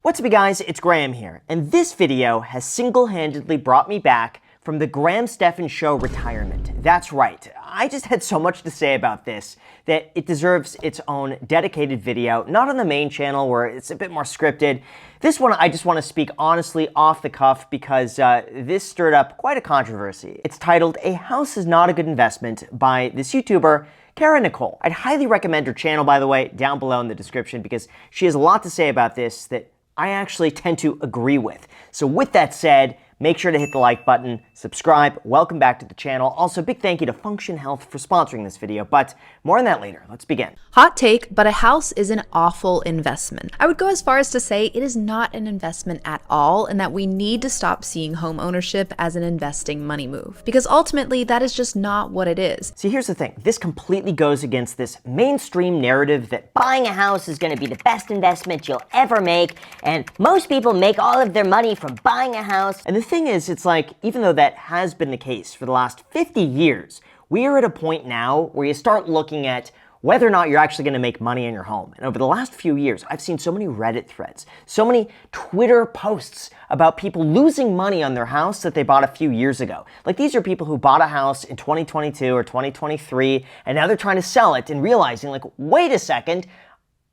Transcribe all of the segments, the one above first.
What's up, you guys? It's Graham here, and this video has single-handedly brought me back from the Graham Stephan Show retirement. That's right, I just had so much to say about this that it deserves its own dedicated video, not on the main channel where it's a bit more scripted. This one I just want to speak honestly off the cuff because this stirred up quite a controversy. It's titled, "A House is Not a Good Investment" by this YouTuber, Kara Nicole. I'd highly recommend her channel, by the way, down below in the description because she has a lot to say about this that I actually tend to agree with. So with that said, make sure to hit the like button, subscribe, welcome back to the channel. Also, big thank you to Function Health for sponsoring this video, but more on that later. Let's begin. Hot take, but a house is an awful investment. I would go as far as to say it is not an investment at all, and that we need to stop seeing home ownership as an investing money move, because ultimately that is just not what it is. See, here's the thing. This completely goes against this mainstream narrative that buying a house is going to be the best investment you'll ever make, and most people make all of their money from buying a house. And the thing is, it's like, even though that has been the case for the last 50 years, we are at a point now where you start looking at whether or not you're actually going to make money in your home. And over the last few years, I've seen so many Reddit threads, so many Twitter posts about people losing money on their house that they bought a few years ago. Like, these are people who bought a house in 2022 or 2023, and now they're trying to sell it and realizing, like, wait a second,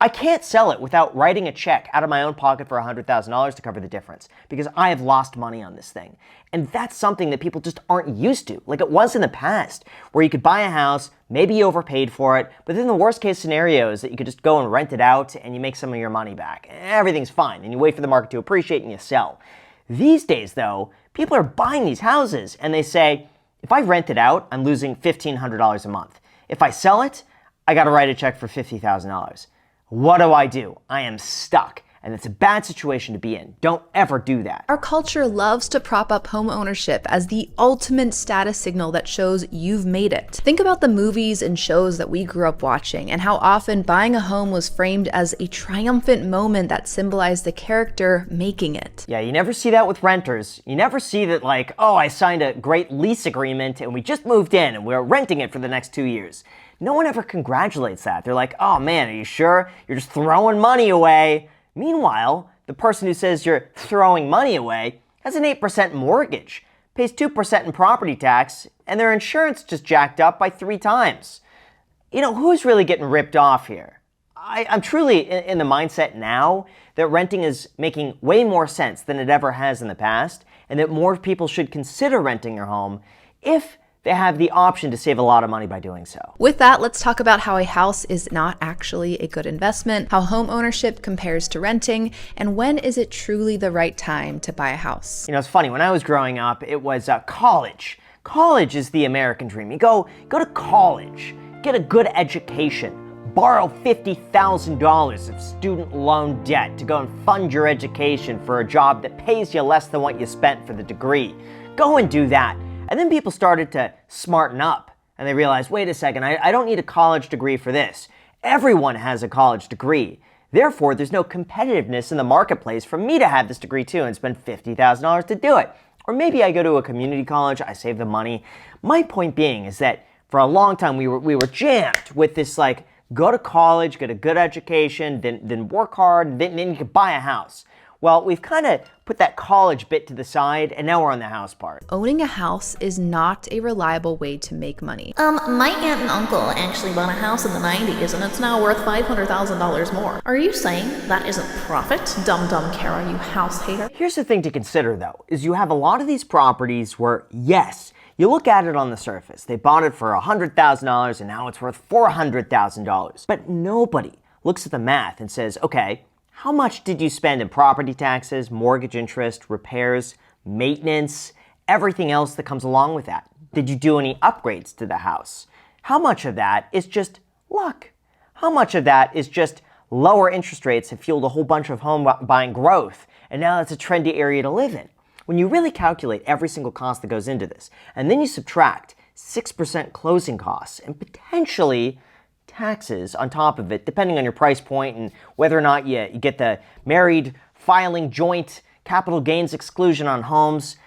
I can't sell it without writing a check out of my own pocket for $100,000 to cover the difference because I have lost money on this thing. And that's something that people just aren't used to, like it was in the past, where you could buy a house, maybe you overpaid for it, but then the worst case scenario is that you could just go and rent it out and you make some of your money back. Everything's fine, and you wait for the market to appreciate and you sell. These days, though, people are buying these houses and they say, if I rent it out, I'm losing $1,500 a month. If I sell it, I gotta write a check for $50,000. What do? I am stuck. And it's a bad situation to be in. Don't ever do that. Our culture loves to prop up home ownership as the ultimate status signal that shows you've made it. Think about the movies and shows that we grew up watching and how often buying a home was framed as a triumphant moment that symbolized the character making it. Yeah, you never see that with renters. You never see that, like, oh, I signed a great lease agreement and we just moved in and we're renting it for the next 2 years. No one ever congratulates that. They're like, oh man, are you sure? You're just throwing money away. Meanwhile, the person who says you're throwing money away has an 8% mortgage, pays 2% in property tax, and their insurance just jacked up by 3 times. You know, who's really getting ripped off here? I'm truly in the mindset now that renting is making way more sense than it ever has in the past, and that more people should consider renting their home if they have the option to save a lot of money by doing so. With that, let's talk about how a house is not actually a good investment, how home ownership compares to renting, and when is it truly the right time to buy a house. You know, it's funny, when I was growing up, it was college. College is the American dream. You go to college, get a good education, borrow $50,000 of student loan debt to go and fund your education for a job that pays you less than what you spent for the degree. Go and do that. And then people started to smarten up and they realized, wait a second, I don't need a college degree for this. Everyone has a college degree. Therefore, there's no competitiveness in the marketplace for me to have this degree too and spend $50,000 to do it. Or maybe I go to a community college, I save the money. My point being is that for a long time we were jammed with this, like, go to college, get a good education, then work hard, then you can buy a house. Well, we've kind of put that college bit to the side, and now we're on the house part. Owning a house is not a reliable way to make money. My aunt and uncle actually bought a house in the 90s, and it's now worth $500,000 more. Are you saying that isn't profit? Dumb Kara, you house hater. Here's the thing to consider, though, is you have a lot of these properties where, yes, you look at it on the surface. They bought it for $100,000, and now it's worth $400,000. But nobody looks at the math and says, okay, how much did you spend in property taxes, mortgage interest, repairs, maintenance, everything else that comes along with that? Did you do any upgrades to the house? How much of that is just luck? How much of that is just lower interest rates have fueled a whole bunch of home buying growth, and now it's a trendy area to live in? When you really calculate every single cost that goes into this, and then you subtract 6% closing costs and potentially taxes on top of it, depending on your price point and whether or not you get the married filing joint capital gains exclusion on homes,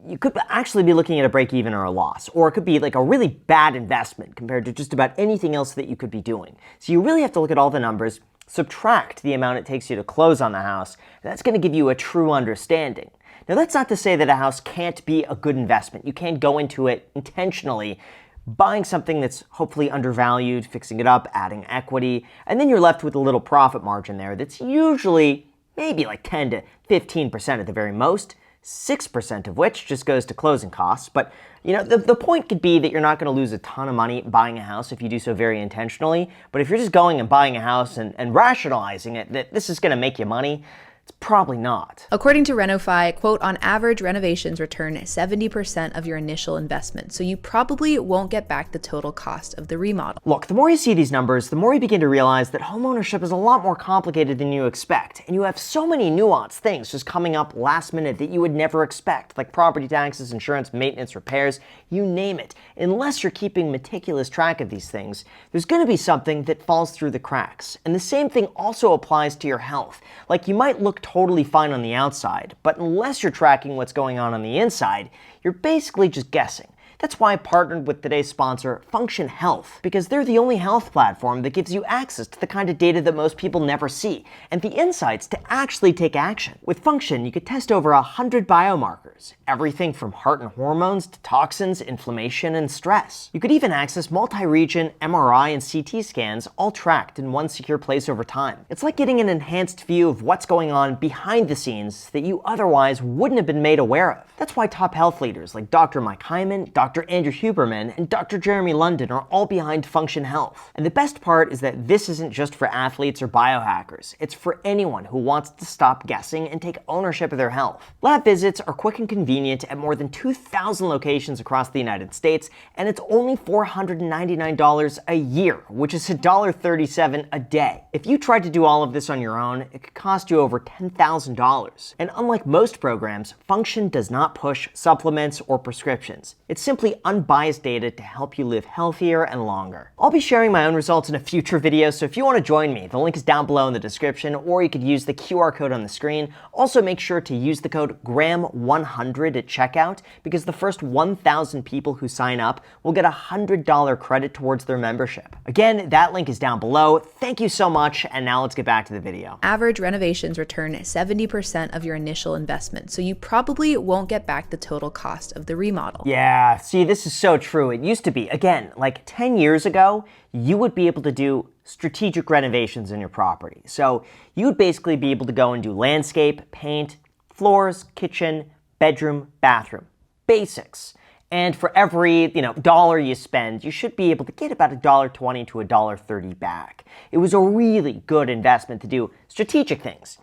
you could actually be looking at a break even or a loss. Or it could be like a really bad investment compared to just about anything else that you could be doing. So you really have to look at all the numbers, subtract the amount it takes you to close on the house, and that's going to give you a true understanding. Now, that's not to say that a house can't be a good investment. You can't go into it intentionally buying something that's hopefully undervalued, fixing it up, adding equity, and then you're left with a little profit margin there that's usually maybe like 10 to 15% at the very most, 6% of which just goes to closing costs. But the point could be that you're not going to lose a ton of money buying a house if you do so very intentionally. But if you're just going and buying a house and rationalizing it that this is going to make you money, it's probably not. According to RenoFi, quote, on average, renovations return 70% of your initial investment, so you probably won't get back the total cost of the remodel. Look, the more you see these numbers, the more you begin to realize that homeownership is a lot more complicated than you expect, and you have so many nuanced things just coming up last minute that you would never expect, like property taxes, insurance, maintenance, repairs, you name it. Unless you're keeping meticulous track of these things, there's going to be something that falls through the cracks. And the same thing also applies to your health. Like, you might look totally fine on the outside, but unless you're tracking what's going on the inside, you're basically just guessing. That's why I partnered with today's sponsor, Function Health, because they're the only health platform that gives you access to the kind of data that most people never see, and the insights to actually take action. With Function, you could test over 100 biomarkers, everything from heart and hormones to toxins, inflammation, and stress. You could even access multi-region MRI and CT scans, all tracked in one secure place over time. It's like getting an enhanced view of what's going on behind the scenes that you otherwise wouldn't have been made aware of. That's why top health leaders like Dr. Mike Hyman, Dr. Andrew Huberman, and Dr. Jeremy London are all behind Function Health. And the best part is that this isn't just for athletes or biohackers. It's for anyone who wants to stop guessing and take ownership of their health. Lab visits are quick and convenient at more than 2,000 locations across the United States, and it's only $499 a year, which is $1.37 a day. If you tried to do all of this on your own, it could cost you over $10,000. And unlike most programs, Function does not push supplements or prescriptions. It's simply unbiased data to help you live healthier and longer. I'll be sharing my own results in a future video, so if you want to join me, the link is down below in the description, or you could use the QR code on the screen. Also, make sure to use the code GRAM100 at checkout, because the first 1,000 people who sign up will get a $100 credit towards their membership. Again, that link is down below. Thank you so much, and now let's get back to the video. Average renovations return 70% of your initial investment, so you probably won't get back the total cost of the remodel. Yeah, see, this is so true. It used to be, again, like 10 years ago, you would be able to do strategic renovations in your property. So you would basically be able to go and do landscape, paint, floors, kitchen, bedroom, bathroom, basics. And for every dollar you spend, you should be able to get about $1.20 to $1.30 back. It was a really good investment to do strategic things.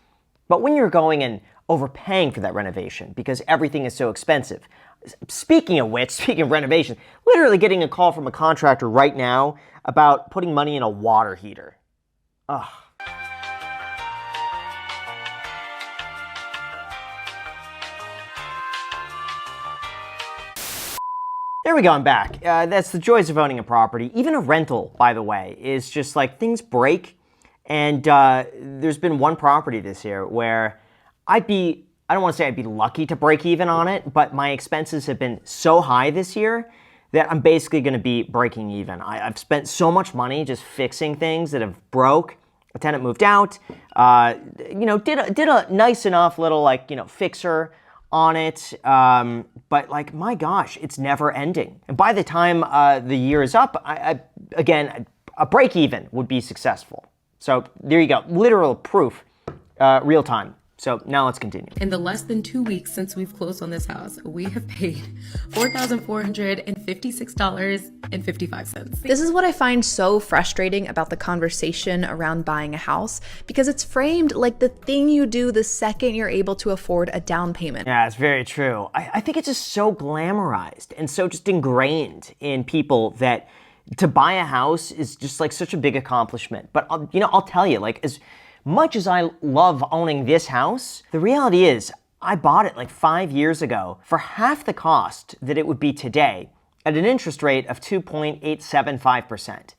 But when you're going and overpaying for that renovation because everything is so expensive. Speaking of which, speaking of renovation, literally getting a call from a contractor right now about putting money in a water heater. Ugh. There we go, I'm back. That's the joys of owning a property. Even a rental, by the way, is just like things break. And there's been one property this year where I don't want to say I'd be lucky to break even on it, but my expenses have been so high this year that I'm basically going to be breaking even. I've spent so much money just fixing things that have broke. A tenant moved out, did a nice enough little fixer on it, but my gosh, it's never ending. And by the time the year is up, again, a break even would be successful. So there you go, literal proof, real time. So now let's continue. In the less than 2 weeks since we've closed on this house, we have paid $4,456.55. This is what I find so frustrating about the conversation around buying a house, because it's framed like the thing you do the second you're able to afford a down payment. Yeah, it's very true. I think it's just so glamorized and so just ingrained in people that to buy a house is just such a big accomplishment. But I'll tell you, as much as I love owning this house, the reality is I bought it 5 years ago for half the cost that it would be today at an interest rate of 2.875%.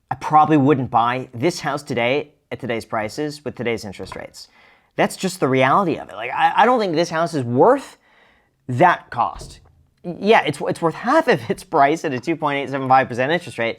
I probably wouldn't buy this house today at today's prices with today's interest rates. That's just the reality of it. I don't think this house is worth that cost. Yeah, it's worth half of its price at a 2.875% interest rate.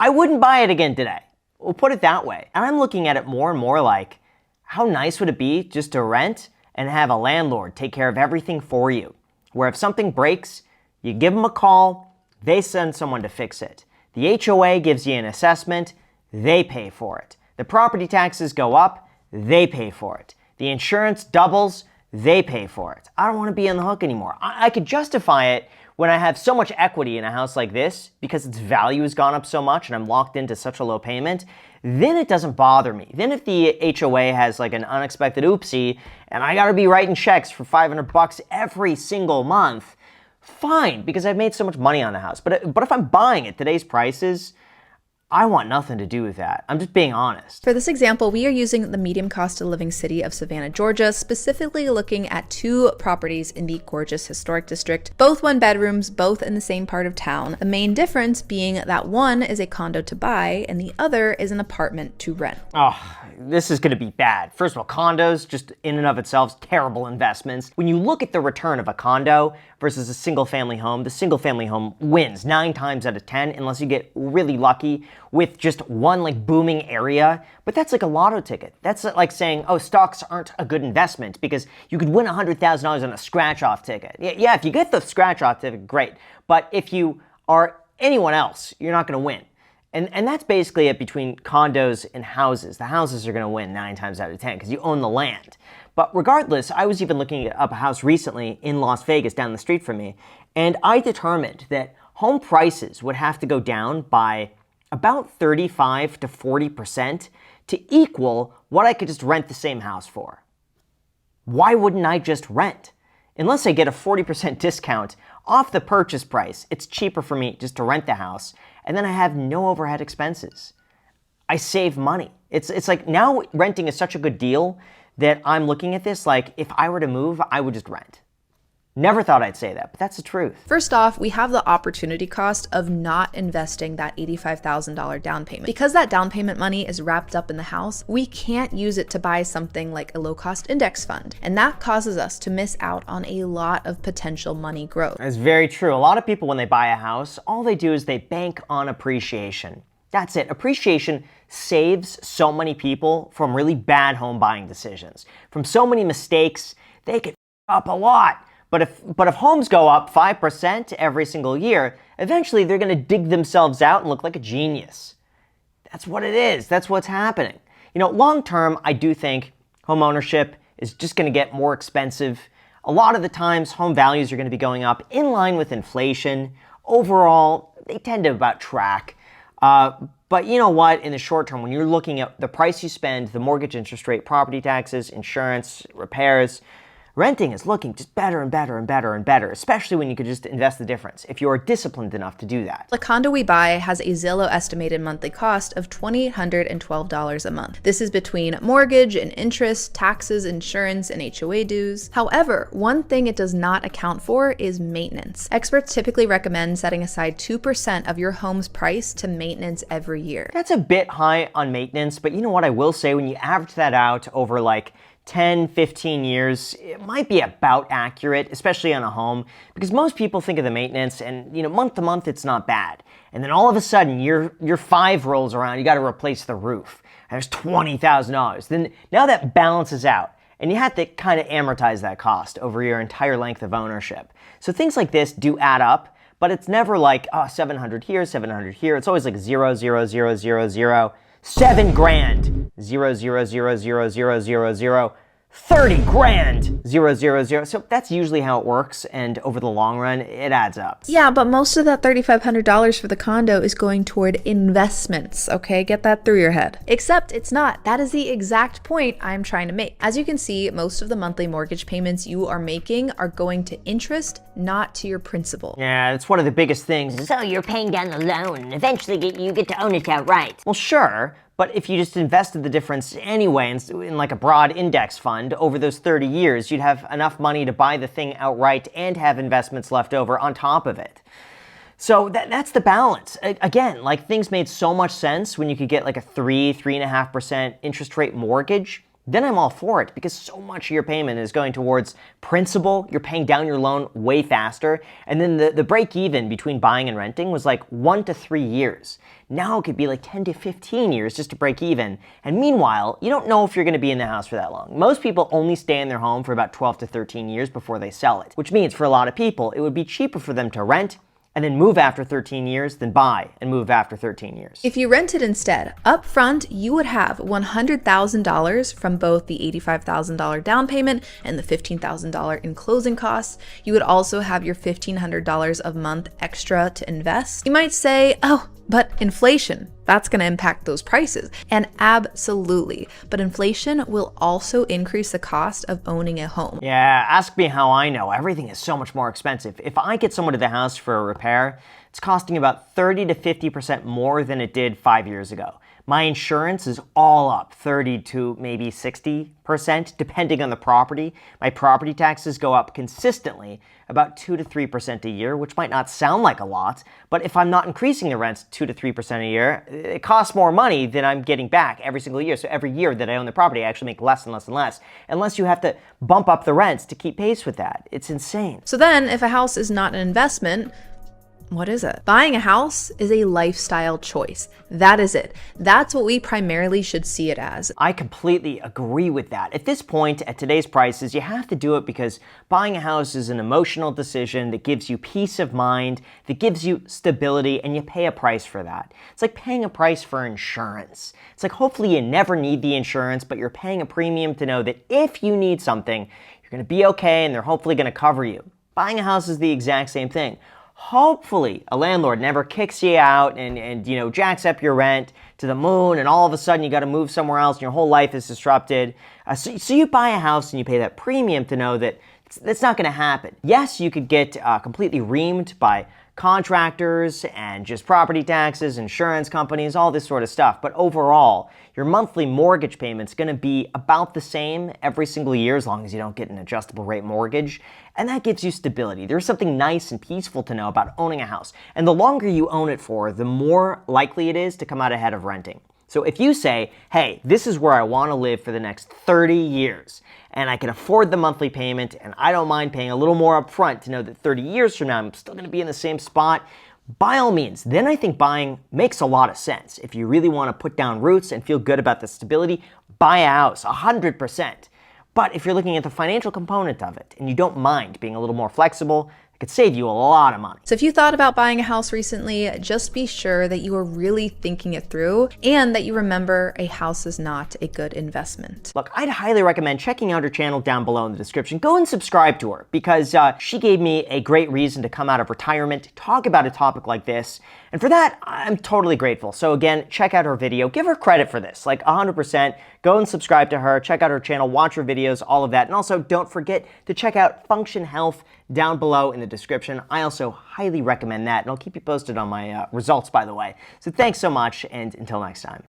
I wouldn't buy it again today. We'll put it that way. And I'm looking at it more and more like, how nice would it be just to rent and have a landlord take care of everything for you? Where if something breaks, you give them a call, they send someone to fix it. The HOA gives you an assessment, they pay for it. The property taxes go up, they pay for it. The insurance doubles, they pay for it. I don't want to be on the hook anymore. I could justify it when I have so much equity in a house like this because its value has gone up so much and I'm locked into such a low payment. Then it doesn't bother me. Then if the HOA has like an unexpected oopsie and I gotta be writing checks for $500 every single month, fine, because I've made so much money on the house. But if I'm buying at today's prices, I want nothing to do with that. I'm just being honest. For this example, we are using the medium cost of living city of Savannah, Georgia, specifically looking at 2 properties in the gorgeous historic district, both 1 bedrooms, both in the same part of town. The main difference being that one is a condo to buy and the other is an apartment to rent. Oh, this is gonna be bad. First of all, condos, just in and of itself, terrible investments. When you look at the return of a condo versus a single family home, the single family home wins 9 times out of 10 unless you get really lucky with just one like booming area. But that's like a lotto ticket. That's like saying, oh, stocks aren't a good investment because you could win $100,000 on a scratch-off ticket. Yeah, if you get the scratch-off ticket, great. But if you are anyone else, you're not gonna win. And that's basically it between condos and houses. The houses are going to win 9 times out of 10 because you own the land. But regardless, I was even looking up a house recently in Las Vegas down the street from me, and I determined that home prices would have to go down by about 35 to 40% to equal what I could just rent the same house for. Why wouldn't I just rent? Unless I get a 40% discount off the purchase price, it's cheaper for me just to rent the house, and then I have no overhead expenses. I save money. It's like now renting is such a good deal that I'm looking at this like if I were to move, I would just rent. Never thought I'd say that, but that's the truth. First off, we have the opportunity cost of not investing that $85,000 down payment. Because that down payment money is wrapped up in the house, we can't use it to buy something like a low-cost index fund. And that causes us to miss out on a lot of potential money growth. That's very true. A lot of people, when they buy a house, all they do is they bank on appreciation. That's it. Appreciation saves so many people from really bad home buying decisions. From so many mistakes, they could f up a lot. But if homes go up 5% every single year, eventually they're going to dig themselves out and look like a genius. That's what it is. That's what's happening. You know, long term, I do think home ownership is just going to get more expensive. A lot of the times, home values are going to be going up in line with inflation. Overall, they tend to about track. But you know what? In the short term, when you're looking at the price you spend, the mortgage interest rate, property taxes, insurance, repairs, renting is looking just better and better and better and better, especially when you could just invest the difference if you are disciplined enough to do that. The condo we buy has a Zillow estimated monthly cost of $2,812 a month. This is between mortgage and interest, taxes, insurance, and HOA dues. However, one thing it does not account for is maintenance. Experts typically recommend setting aside 2% of your home's price to maintenance every year. That's a bit high on maintenance, but you know what I will say, when you average that out over like 10, 15 years, it might be about accurate, especially on a home, because most people think of the maintenance and, you know, month to month, it's not bad. And then all of a sudden, year 5 rolls around, you got to replace the roof. And there's $20,000. Then now that balances out, and you have to kind of amortize that cost over your entire length of ownership. So things like this do add up, but it's never like, oh, 700 here, 700 here. It's always like 0, 0, 0, 0, 0. $7,000, 0, 0, 0, 0, 0, 0, 0, $30,000, 0, 0, 0. So that's usually how it works, and over the long run, it adds up. Yeah, but most of that $3,500 for the condo is going toward investments, okay? Get that through your head. Except it's not. That is the exact point I'm trying to make. As you can see, most of the monthly mortgage payments you are making are going to interest, not to your principal. Yeah, it's one of the biggest things. So you're paying down the loan, and eventually you get to own it outright. Well, sure, but if you just invested the difference anyway in like a broad index fund over those 30 years, you'd have enough money to buy the thing outright and have investments left over on top of it. So that's the balance. Again, like things made so much sense when you could get like a 3.5% interest rate mortgage then I'm all for it because so much of your payment is going towards principal. You're paying down your loan way faster. And then the break even between buying and renting was like 1 to 3 years. Now it could be like 10 to 15 years just to break even. And meanwhile, you don't know if you're going to be in the house for that long. Most people only stay in their home for about 12 to 13 years before they sell it, which means for a lot of people, it would be cheaper for them to rent and then move after 13 years than buy and move after 13 years. If you rented instead, up front, you would have $100,000 from both the $85,000 down payment and the $15,000 in closing costs. You would also have your $1,500 a month extra to invest. You might say, oh, but inflation, that's going to impact those prices. And absolutely, but inflation will also increase the cost of owning a home. Yeah, ask me how I know. Everything is so much more expensive. If I get someone to the house for a repair, it's costing about 30 to 50% more than it did 5 years ago. My insurance is all up 30 to maybe 60%, depending on the property. My property taxes go up consistently about 2 to 3% a year, which might not sound like a lot, but if I'm not increasing the rents 2 to 3% a year, it costs more money than I'm getting back every single year. So every year that I own the property, I actually make less and less and less, unless you have to bump up the rents to keep pace with that. It's insane. So then, if a house is not an investment, what is it? Buying a house is a lifestyle choice. That is it. That's what we primarily should see it as. I completely agree with that. At this point, at today's prices, you have to do it because buying a house is an emotional decision that gives you peace of mind, that gives you stability, and you pay a price for that. It's like paying a price for insurance. It's like hopefully you never need the insurance, but you're paying a premium to know that if you need something, you're going to be okay and they're hopefully going to cover you. Buying a house is the exact same thing. Hopefully a landlord never kicks you out and jacks up your rent to the moon and all of a sudden you got to move somewhere else and your whole life is disrupted. So you buy a house and you pay that premium to know that that's not going to happen. Yes, you could get completely reamed by contractors and just property taxes, insurance companies, all this sort of stuff. But overall, your monthly mortgage payment's going to be about the same every single year as long as you don't get an adjustable rate mortgage. And that gives you stability. There's something nice and peaceful to know about owning a house. And the longer you own it for, the more likely it is to come out ahead of renting. So if you say, hey, this is where I want to live for the next 30 years, and I can afford the monthly payment, and I don't mind paying a little more up front to know that 30 years from now, I'm still going to be in the same spot, by all means, then I think buying makes a lot of sense. If you really want to put down roots and feel good about the stability, buy a house, 100%. But if you're looking at the financial component of it, and you don't mind being a little more flexible, it could save you a lot of money. So if you thought about buying a house recently, just be sure that you are really thinking it through and that you remember a house is not a good investment. Look, I'd highly recommend checking out her channel down below in the description. Go and subscribe to her because she gave me a great reason to come out of retirement, talk about a topic like this. And for that, I'm totally grateful. So again, check out her video. Give her credit for this, like 100%. Go and subscribe to her, check out her channel, watch her videos, all of that. And also don't forget to check out Function Health down below in the description. I also highly recommend that, and I'll keep you posted on my results, by the way. So thanks so much, and until next time.